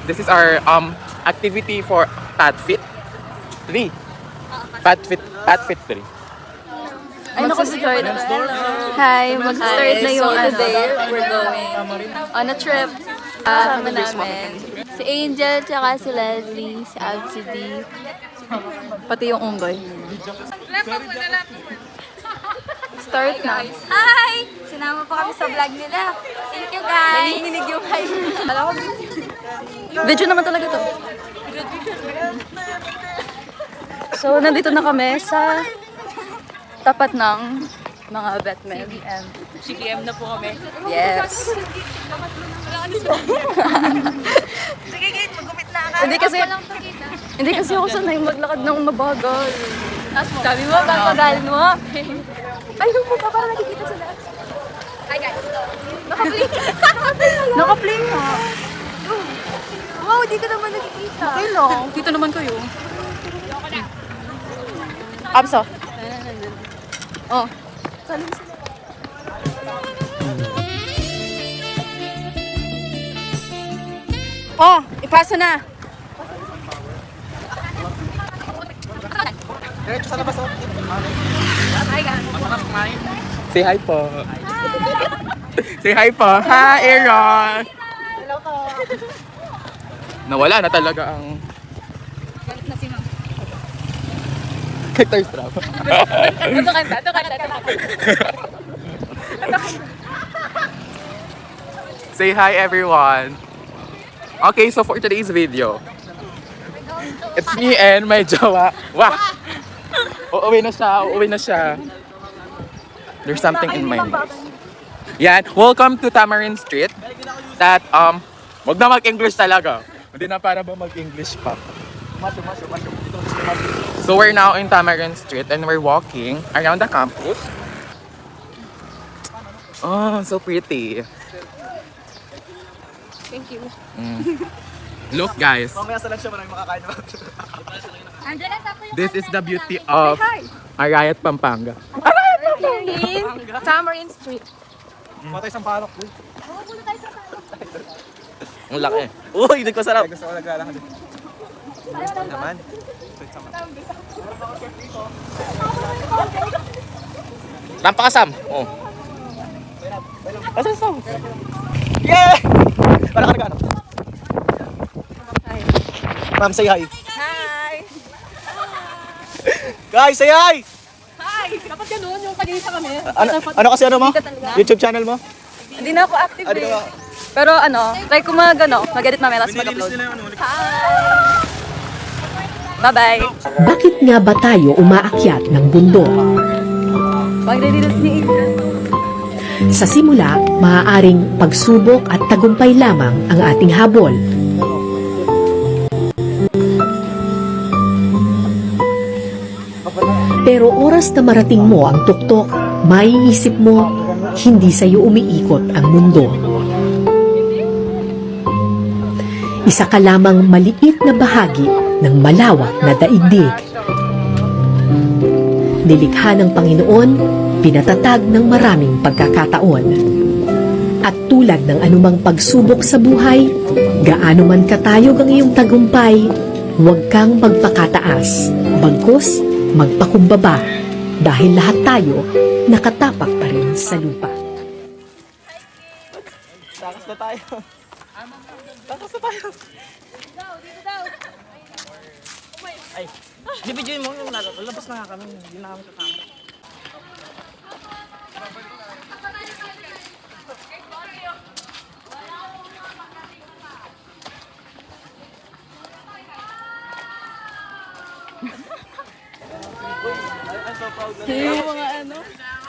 This is our activity for PadFit 3. PadFit 3. Ay, naku-start. Hi, mag-start na yung today. We're going on a trip. Kasama namin si Angel, tsaka si Leslie, si Abcd, pati yung Unggoy. Start na. Hi! Sinama po kami sa vlog nila. Thank you guys! Nanginginig yung hi. Alam ko, video naman talaga to. So, nandito na kami sa tapat ng mga Batman. And CDM na po kami. yes. Sige, Kate, mag-commit na ka. Hindi kasi ako sanay maglakad ng mabagal. Sabi mo, papagalin mo. Ayun mo pa, parang nakikita sa lahat. Hi guys! Naka-play. Naka-play nga. Wow, di ka naman nakikita. Okay lang. Dito naman kayo. Abso. Oh. Oh, ipasa na. Say hi po. Say hi po. Hi, Aaron. Hello po. Nawala na talaga ang Galit na si Ma'am. thirst trap. Ito kanta. Say hi, everyone. Okay, so for today's video, it's me and my jowa. Wah! Uuwi na siya. There's something in my nose. Yan, welcome to Tamarind Street. That, wag na mag-English talaga. Hindi na para ba mag-English pa. So we're now in Tamarind Street and we're walking around the campus. Oh, so pretty. Thank you. Look, guys. Mamaya sa lunch siya maraming makakain naman. Andyan na sa po yung This is the beauty of Arayat, Pampanga. Tamarind Street. Matay isang parok. Uy, Ang laki. uy nagkasarap. Gusto ko naglalakad din. Naman. Tampakasam. Oh. Asan song? Yeah! Para ka nagano. Ma'am, say hi. Hi! Guys, say hi! Hi! Dapat ganun yung kanina kami. Ano kasi ano mo? YouTube channel mo? Hindi na ako active Ano eh. ka? Pero try ko mag-edit mamaya, tapos mag-upload. Bye-bye! Bakit nga ba tayo umaakyat ng bundok? Pag-redilas ni Angel. Sa simula, maaaring pagsubok at tagumpay lamang ang ating habol. Pero oras na marating mo ang tuktok, maiisip mo, hindi sa'yo umiikot ang mundo. Isa ka lamang maliit na bahagi ng malawak na daigdig. Nilikha ng Panginoon, pinatatag ng maraming pagkakataon. At tulad ng anumang pagsubok sa buhay, gaano man katayog ang iyong tagumpay, huwag kang magpakataas, bagkus magpakumbaba, dahil lahat tayo nakatapak pa rin sa lupa. Takas na tayo. Takas na tayo. Ay, di-videoin mo yung lalabas na nga kami. Hindi na kami kasama.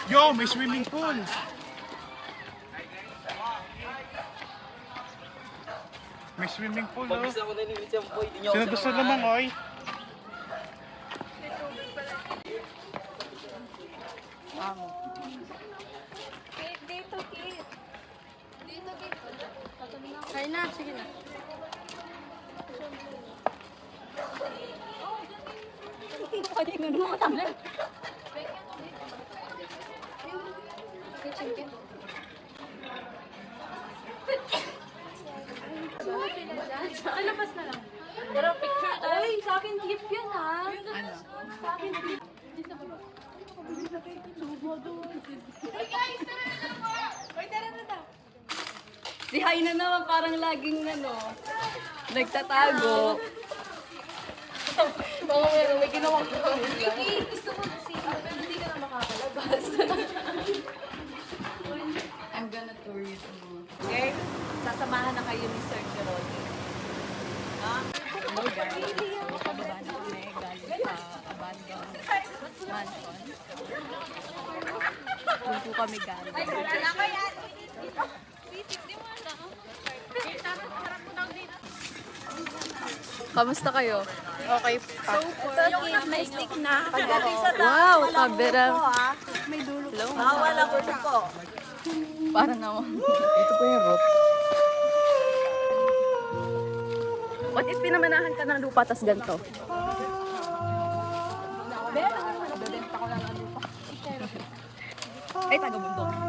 Yo, may swimming pool. May swimming pool, no? Sino gusto naman, oy? Dito, Kate. Kaya na, sige na. Hindi mo mga tumbler. Pero picture tayo. Uy, sa akin gift yan ha. Ano? Sa akin gift. Si Haina naman parang laging nagtatago. Baka may ginawa ko. Gusto mo kasi hindi ka na makakalabas. I'm gonna tour you tomorrow. Okay? Sasamahan na kayo ni Sir Jerome. Hello guys. Pababa na kami galing sa abandoned mansion. Doon po kami galing. Kamusta kayo? Okay. Yung may stick na. Wow, kabera. May dulo. Wala ko siya po. Para naman. Ito po yung rope. What if pinamanahan ka ng lupa tas ganito? Ay, taga-bundok.